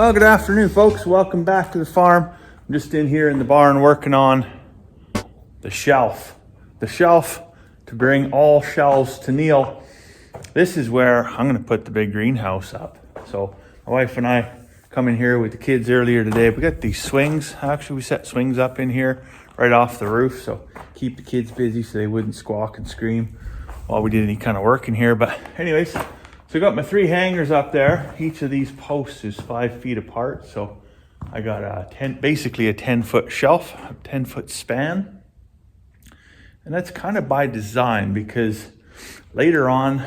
Well, good afternoon, folks. Welcome back to the farm. I'm just in here in the barn working on the shelf. The shelf to bring all shelves to Neil. This is where I'm going to put the big greenhouse up. So my wife and I come in here with the kids earlier today. We got these swings. Actually, we set swings up in here right off the roof. So keep the kids busy so they wouldn't squawk and scream while we did any kind of work in here. But anyways, so I got my 3 hangers up there. Each of these posts is 5 feet apart. So I got basically a 10-foot shelf, a 10-foot span. And that's kind of by design because later on,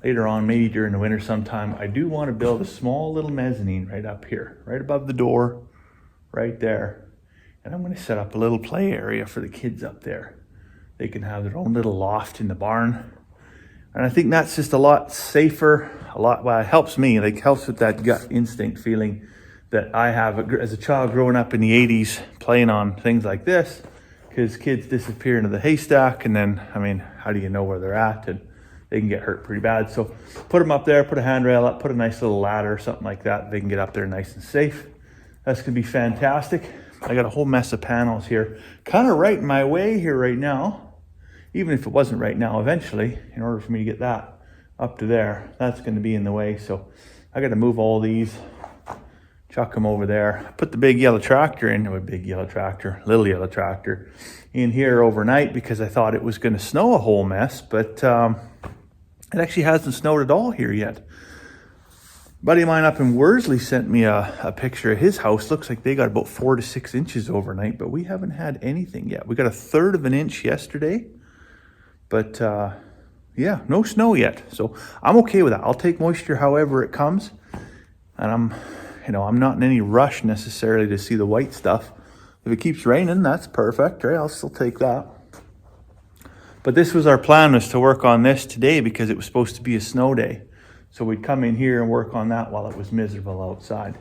maybe during the winter sometime, I do want to build a small little mezzanine right up here, right above the door, right there. And I'm going to set up a little play area for the kids up there. They can have their own little loft in the barn. And I think that's just a lot safer, it helps me, like helps with that gut instinct feeling that I have as a child growing up in the 80s playing on things like this, because kids disappear into the haystack and then, how do you know where they're at? And they can get hurt pretty bad. So put them up there, put a handrail up, put a nice little ladder or something like that. They can get up there nice and safe. That's gonna be fantastic. I got a whole mess of panels here, kind of right in my way here right now. Even if it wasn't right now, eventually, in order for me to get that up to there, that's going to be in the way. So I got to move all these, chuck them over there. I put the big yellow tractor little yellow tractor in here overnight because I thought it was going to snow a whole mess, but it actually hasn't snowed at all here yet. A buddy of mine up in Worsley sent me a picture of his house. Looks like they got about 4 to 6 inches overnight, but we haven't had anything yet. We got 1/3 of an inch yesterday. But yeah, no snow yet. So I'm okay with that. I'll take moisture however it comes. And I'm not in any rush necessarily to see the white stuff. If it keeps raining, that's perfect, right? I'll still take that. But this was our plan, was to work on this today because it was supposed to be a snow day. So we'd come in here and work on that while it was miserable outside.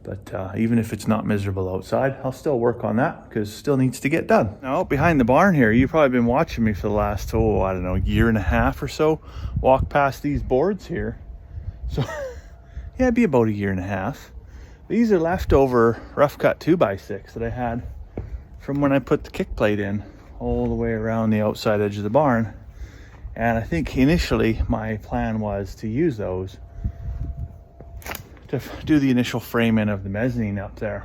But even if it's not miserable outside, I'll still work on that because it still needs to get done. Now, behind the barn here, you've probably been watching me for the last, year and a half or so, walk past these boards here. So, yeah, it'd be about a year and a half. These are leftover rough cut 2x6 that I had from when I put the kick plate in all the way around the outside edge of the barn. And I think initially my plan was to use those to do the initial framing of the mezzanine up there.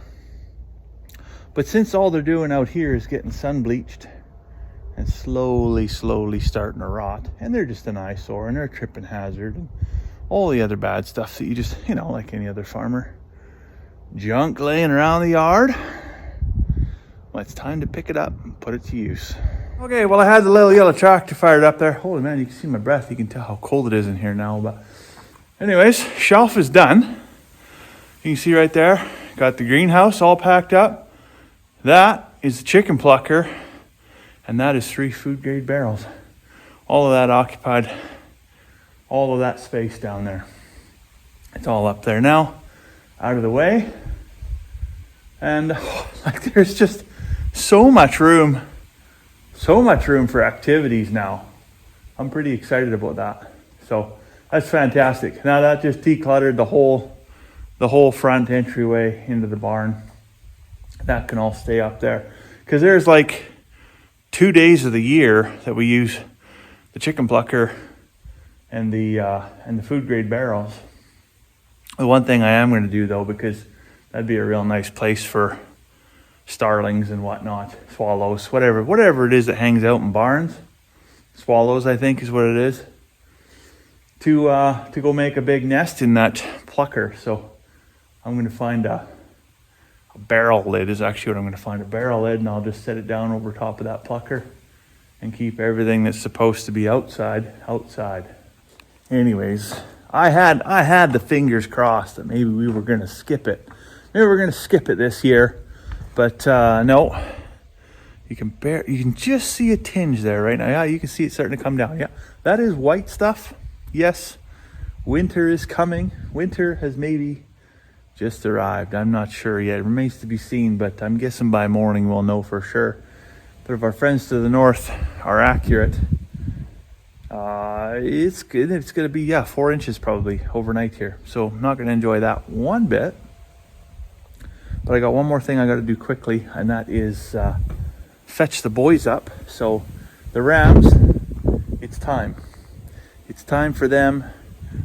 But since all they're doing out here is getting sun bleached and slowly starting to rot, and they're just an eyesore and they're a tripping hazard and all the other bad stuff that you just, like any other farmer, junk laying around the yard, well, it's time to pick it up and put it to use. Okay, well, I had the little yellow tractor fired up there. Holy man, you can see my breath. You can tell how cold it is in here now. But anyways, shelf is done. You can see right there, got the greenhouse all packed up. That is the chicken plucker, and that is 3 food grade barrels. All of that occupied all of that space down there. It's all up there now, out of the way. And there's just so much room for activities now. I'm pretty excited about that. So that's fantastic. Now that just decluttered the whole front entryway into the barn. That can all stay up there because there's 2 days of the year that we use the chicken plucker and the food grade barrels. The one thing I am going to do though, because that'd be a real nice place for starlings and whatnot, swallows, whatever it is that hangs out in barns. Swallows, I think, is what it is. To go make a big nest in that plucker. So I'm going to find a barrel lid is actually what I'm going to find, a barrel lid, and I'll just set it down over top of that plucker and keep everything that's supposed to be outside. Anyways, I had the fingers crossed that maybe we were going to skip it. Maybe we're going to skip it this year, but no. You can just see a tinge there right now. Yeah, you can see it starting to come down. Yeah, that is white stuff. Yes, winter is coming. Winter has maybe just arrived. I'm not sure yet. It remains to be seen, but I'm guessing by morning we'll know for sure. But if our friends to the north are accurate, It's good. It's going to be, 4 inches probably overnight here. So I'm not going to enjoy that one bit. But I got one more thing I got to do quickly, and that is fetch the boys up. So the rams, it's time. It's time for them.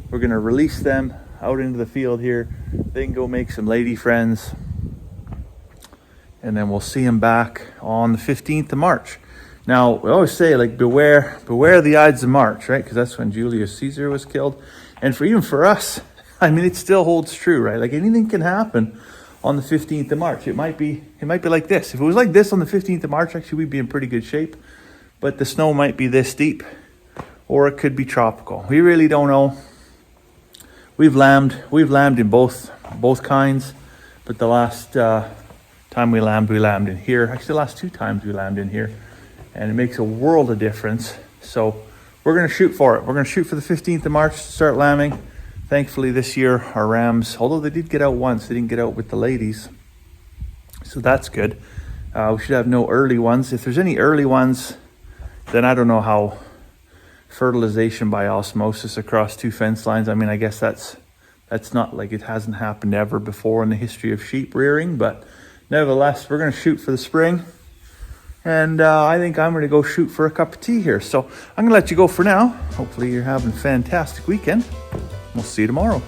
We're going to release them out into the field here. They can go make some lady friends. And then we'll see them back on the 15th of March. Now, we always say, like, beware the Ides of March, right? Because that's when Julius Caesar was killed. And even for us, I mean, it still holds true, right? Like, anything can happen on the 15th of March. It might be like this. If it was like this on the 15th of March, actually, we'd be in pretty good shape. But the snow might be this deep, or it could be tropical. We really don't know. We've lambed in both kinds, but the last time we lambed in here. Actually, the last 2 times we lambed in here, and it makes a world of difference. So we're going to shoot for it. We're going to shoot for the 15th of March to start lambing. Thankfully, this year our rams, although they did get out once, they didn't get out with the ladies, so that's good. We should have no early ones. If there's any early ones, then I don't know how fertilization by osmosis across 2 fence lines. I mean, I guess that's not like it hasn't happened ever before in the history of sheep rearing, but nevertheless, we're going to shoot for the spring. And I think I'm going to go shoot for a cup of tea here. So I'm going to let you go for now. Hopefully you're having a fantastic weekend. We'll see you tomorrow.